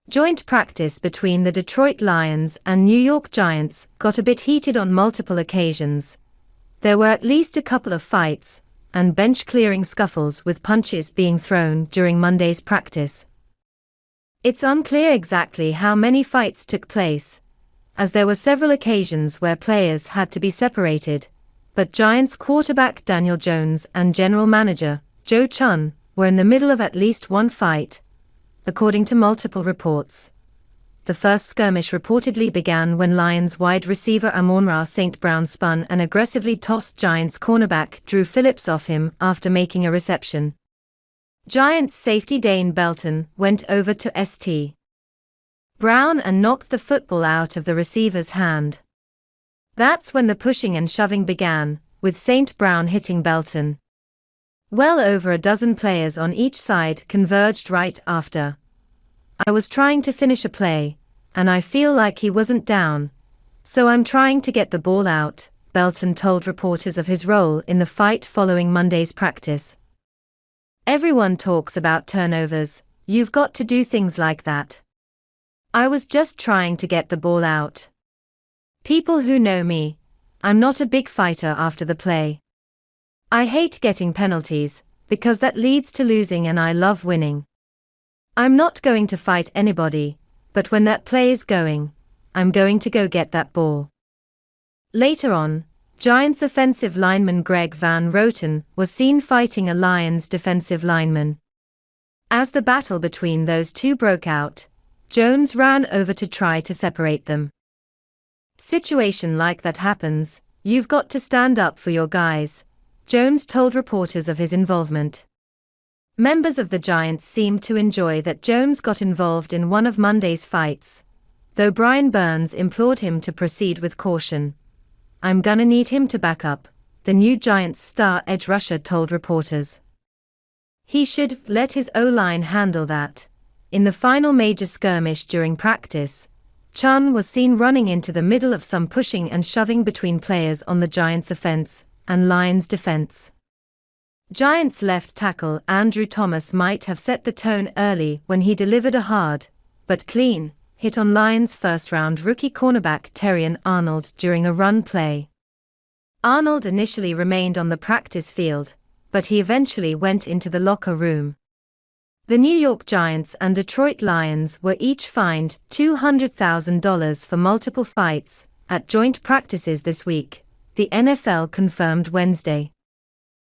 Joint practice between the Detroit Lions and New York Giants got a bit heated on multiple occasions. There were at least a couple of fights and bench-clearing scuffles with punches being thrown during Monday's practice. It's unclear exactly how many fights took place, as there were several occasions where players had to be separated, but Giants quarterback Daniel Jones and general manager Joe Chun were in the middle of at least one fight, according to multiple reports. The first skirmish reportedly began when Lions wide receiver Amon-Ra St. Brown spun and aggressively tossed Giants cornerback Drew Phillips off him after making a reception. Giants safety Dane Belton went over to St. Brown and knocked the football out of the receiver's hand. That's when the pushing and shoving began, with St. Brown hitting Belton. Well over a dozen players on each side converged right after. I was trying to finish a play, and I feel like he wasn't down, so I'm trying to get the ball out, Belton told reporters of his role in the fight following Monday's practice. Everyone talks about turnovers, you've got to do things like that. I was just trying to get the ball out. People who know me, I'm not a big fighter after the play. I hate getting penalties, because that leads to losing and I love winning. I'm not going to fight anybody, but when that play is going, I'm going to go get that ball. Later on, Giants offensive lineman Greg Van Roten was seen fighting a Lions defensive lineman. As the battle between those two broke out, Jones ran over to try to separate them. Situation like that happens, you've got to stand up for your guys, Jones told reporters of his involvement. Members of the Giants seemed to enjoy that Jones got involved in one of Monday's fights, though Brian Burns implored him to proceed with caution. I'm gonna need him to back up, the new Giants star edge rusher told reporters. He should let his O-line handle that. In the final major skirmish during practice, Chun was seen running into the middle of some pushing and shoving between players on the Giants' offense and Lions' defense. Giants left tackle Andrew Thomas might have set the tone early when he delivered a hard, but clean, hit on Lions' first-round rookie cornerback Terrion Arnold during a run play. Arnold initially remained on the practice field, but he eventually went into the locker room. The New York Giants and Detroit Lions were each fined $200,000 for multiple fights at joint practices this week, the NFL confirmed Wednesday.